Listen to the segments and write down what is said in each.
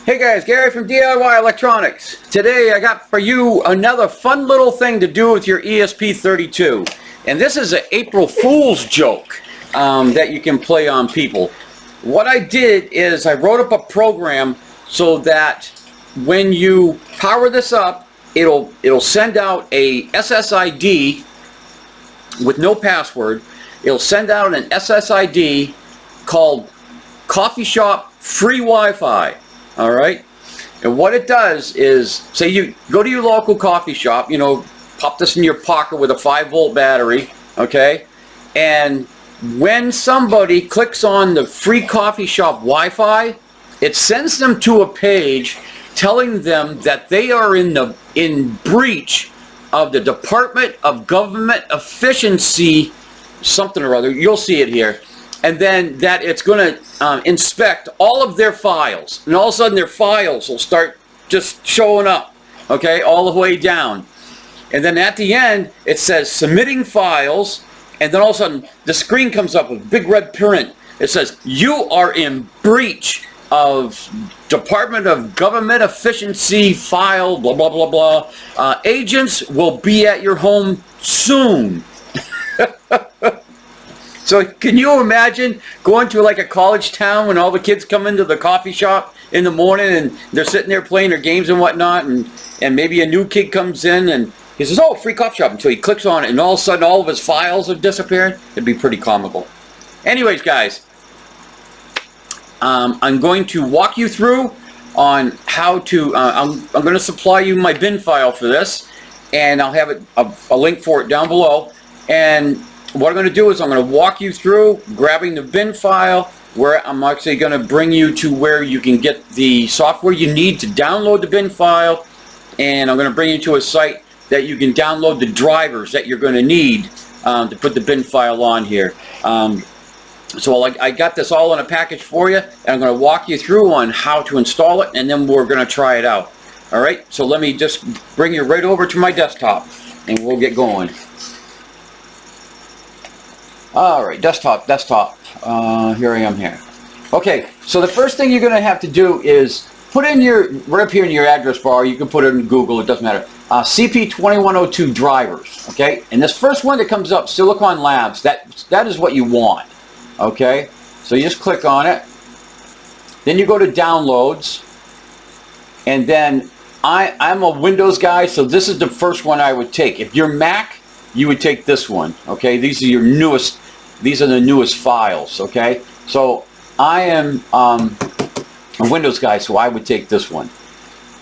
Hey guys, Gary from DIY Electronics. Today I got for you another fun little thing to do with your ESP32. And this is an April Fool's joke that you can play on people. What I did is I wrote up a program so that when you power this up, it'll send out a SSID with no password. It'll send out an SSID called Coffee Shop Free Wi-Fi. All right, and what it does is, say you go to your local coffee shop, you know, pop this in your pocket with a 5-volt battery, okay, and when somebody clicks on the free coffee shop Wi-Fi, it sends them to a page telling them that they are in breach of the Department of Government Efficiency, something or other. You'll see it here. And then that it's going to inspect all of their files. And all of a sudden their files will start just showing up, okay, all the way down. And then at the end, it says submitting files. And then all of a sudden the screen comes up with big red print. It says, you are in breach of Department of Government Efficiency file, blah, blah, blah, blah. Agents will be at your home soon. So can you imagine going to like a college town when all the kids come into the coffee shop in the morning and they're sitting there playing their games and whatnot, and maybe a new kid comes in and he says, oh, free coffee shop, until he clicks on it and all of a sudden all of his files have disappeared? It'd be pretty comical. Anyways, guys, I'm going to walk you through on how to, I'm going to supply you my bin file for this, and I'll have a link for it down below. And what I'm going to do is I'm going to walk you through grabbing the bin file, where I'm actually going to bring you to where you can get the software you need to download the bin file, and I'm going to bring you to a site that you can download the drivers that you're going to need to put the bin file on here. So I got this all in a package for you, and I'm going to walk you through on how to install it, and then we're going to try it out. All right, so let me just bring you right over to my desktop, and we'll get going. Alright, desktop. Here I am here. Okay, so the first thing you're going to have to do is put in right up here in your address bar, you can put it in Google, it doesn't matter, CP2102 drivers, okay? And this first one that comes up, Silicon Labs, that is what you want, okay? So you just click on it. Then you go to Downloads, and then I'm a Windows guy, so this is the first one I would take. If you're Mac, you would take this one, okay? These are the newest files, okay? So I am a Windows guy, so I would take this one.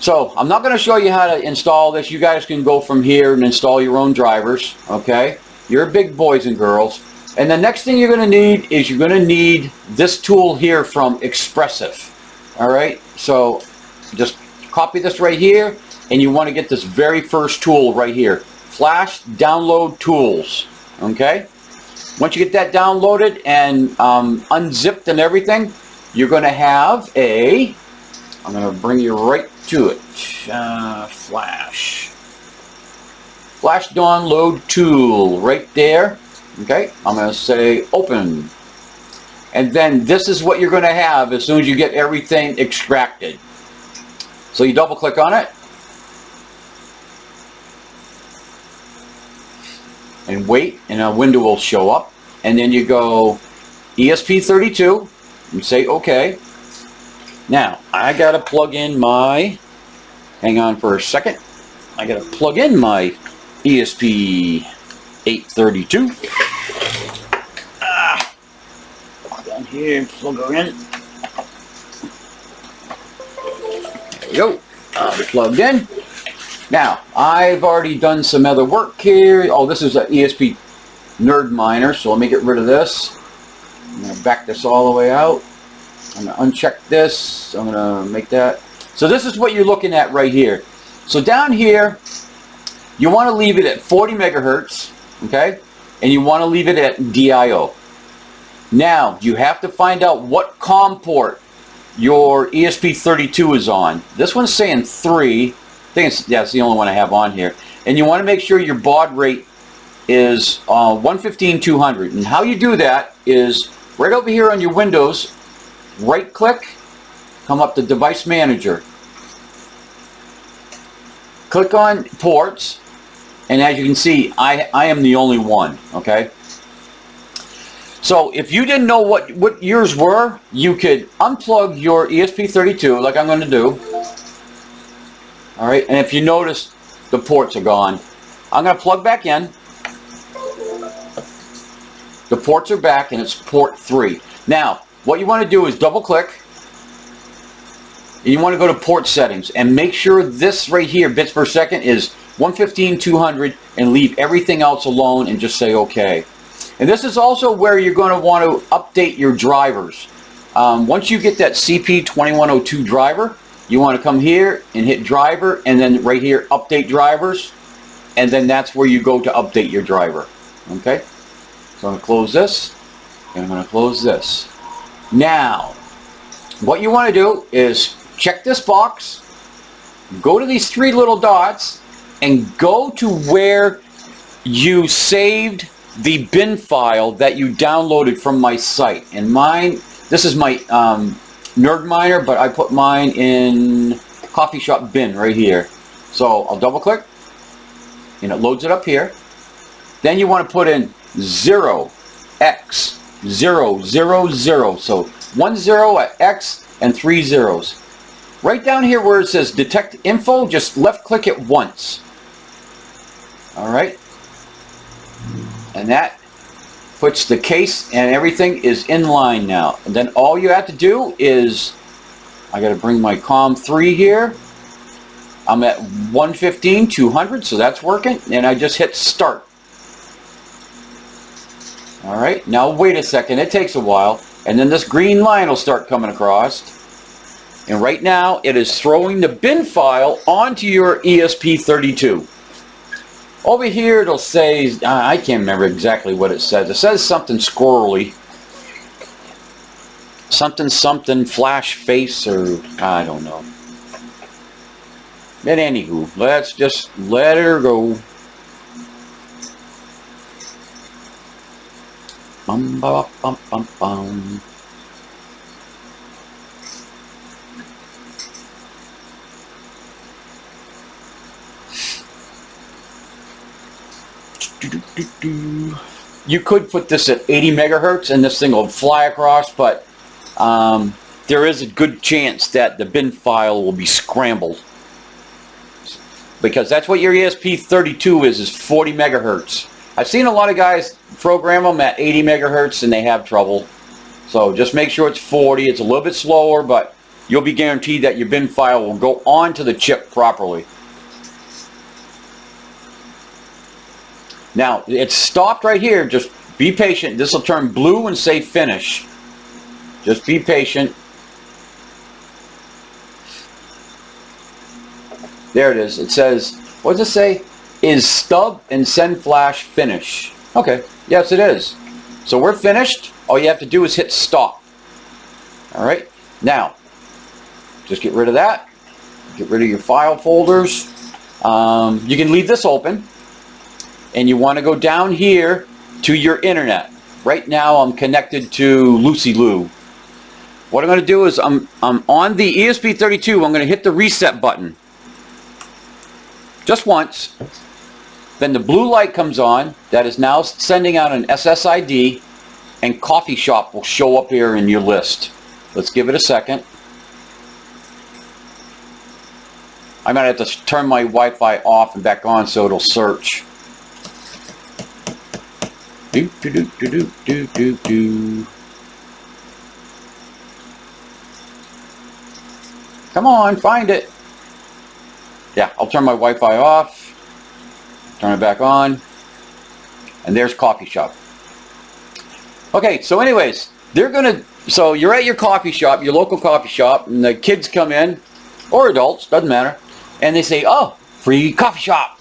So I'm not going to show you how to install this. You guys can go from here and install your own drivers, okay? You're big boys and girls. And the next thing you're going to need is you're going to need this tool here from Expressive, all right? So just copy this right here, and you want to get this very first tool right here. Flash Download Tools, okay? Once you get that downloaded and unzipped and everything, you're going to have I'm going to bring you right to it, Flash Download Tool, right there, okay? I'm going to say Open. And then this is what you're going to have as soon as you get everything extracted. So you double click on it, and wait, and a window will show up, and then you go ESP32 and say OK. Now I gotta plug in my, hang on for a second, I gotta plug in my ESP832. Down here, plug her in. There we go, plugged in. Now, I've already done some other work here. Oh, this is an ESP Nerd Miner, so let me get rid of this. I'm going to back this all the way out. I'm going to uncheck this. I'm going to make that. So this is what you're looking at right here. So down here, you want to leave it at 40 megahertz, okay? And you want to leave it at DIO. Now, you have to find out what COM port your ESP32 is on. This one's saying 3. I think that's the only one I have on here. And you want to make sure your baud rate is 115/200. And how you do that is right over here on your Windows, right click come up to Device Manager. Click on ports, and as you can see, I am the only one, okay? So if you didn't know what yours were, you could unplug your ESP32 like I'm going to do. All right, and if you notice, the ports are gone. I'm going to plug back in. The ports are back, and it's port 3. Now, what you want to do is double click. You want to go to port settings and make sure this right here, bits per second, is 115, 200, and leave everything else alone and just say OK. And this is also where you're going to want to update your drivers. Once you get that CP2102 driver, you want to come here and hit driver, and then right here, update drivers, and then that's where you go to update your driver. Okay? So I'm going to close this, and I'm going to close this. Now, what you want to do is check this box, go to these 3 little dots, and go to where you saved the bin file that you downloaded from my site. And mine, this is my Nerd Miner, but I put mine in Coffee Shop bin right here. So I'll double click, and it loads it up here. Then you want to put in 0x000. So 1 0 at X and 3 zeros. Right down here where it says detect info, just left click it once. Alright. And that puts the case and everything is in line now. And then all you have to do is, I got to bring my COM3 here. I'm at 115, 200, so that's working. And I just hit start. Alright, now wait a second, it takes a while. And then this green line will start coming across. And right now, it is throwing the bin file onto your ESP32. Over here, it'll say, I can't remember exactly what it says. It says something squirrely. Something flash face, or I don't know. But anywho, let's just let her go. Bum, ba, bum, bum, bum. You could put this at 80 megahertz and this thing will fly across, but there is a good chance that the bin file will be scrambled, because that's what your ESP32 is 40 megahertz. I've seen a lot of guys program them at 80 megahertz and they have trouble. So just make sure it's 40. It's a little bit slower, but you'll be guaranteed that your bin file will go onto the chip properly. Now, it's stopped right here. Just be patient. This will turn blue and say finish. Just be patient. There it is. It says, what does it say? Is stub and send flash finish. Okay. Yes, it is. So we're finished. All you have to do is hit stop. All right. Now, just get rid of that. Get rid of your file folders. You can leave this open. And you want to go down here to your internet. Right now I'm connected to Lucy Lou. What I'm going to do is I'm on the ESP32. I'm going to hit the reset button. Just once. Then the blue light comes on. That is now sending out an SSID. And Coffee Shop will show up here in your list. Let's give it a second. I'm going to have to turn my Wi-Fi off and back on so it'll search. Do, do, do, do, do, do, do. Come on, find it. Yeah, I'll turn my Wi-Fi off. Turn it back on. And there's Coffee Shop. Okay, so anyways, so you're at your coffee shop, your local coffee shop, and the kids come in, or adults, doesn't matter, and they say, oh, free coffee shop.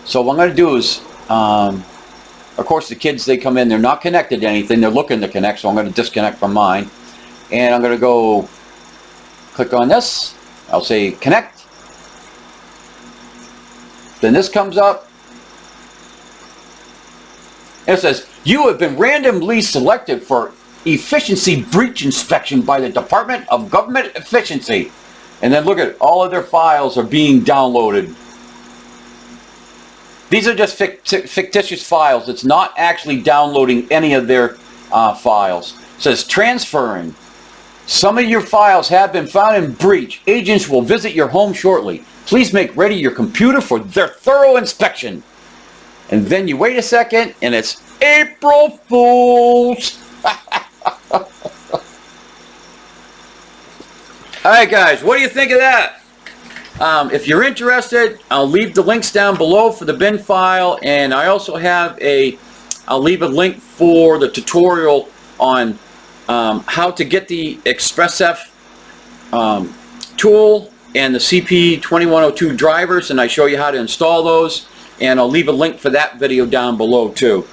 So what I'm going to do is, of course, the kids, they come in, they're not connected to anything, they're looking to connect, so I'm going to disconnect from mine. And I'm going to go click on this. I'll say connect. Then this comes up. And it says, you have been randomly selected for efficiency breach inspection by the Department of Government Efficiency. And then look at all of their files are being downloaded. These are just fictitious files. It's not actually downloading any of their files. It says transferring. Some of your files have been found in breach. Agents will visit your home shortly. Please make ready your computer for their thorough inspection. And then you wait a second and it's April Fools. Alright guys, what do you think of that? If you're interested, I'll leave the links down below for the bin file, and I also have I'll leave a link for the tutorial on how to get the ExpressF tool and the CP2102 drivers, and I show you how to install those, and I'll leave a link for that video down below too.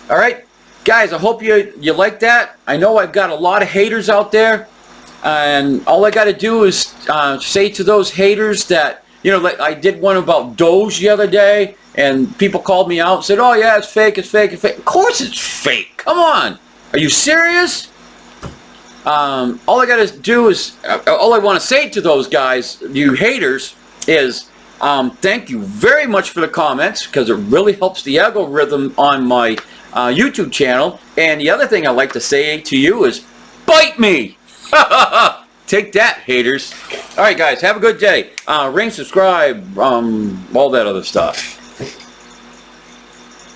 Alright guys, I hope you like that. I know I've got a lot of haters out there, and all I got to do is say to those haters that, you know, like I did one about Doge the other day, and people called me out and said, oh yeah, it's fake, it's fake, it's fake. Of course it's fake. Come on. Are you serious? All I got to do is, all I want to say to those guys, you haters, is thank you very much for the comments, because it really helps the algorithm on my YouTube channel. And the other thing I like to say to you is, bite me! Take that, haters. Alright guys, have a good day. Ring, subscribe, all that other stuff.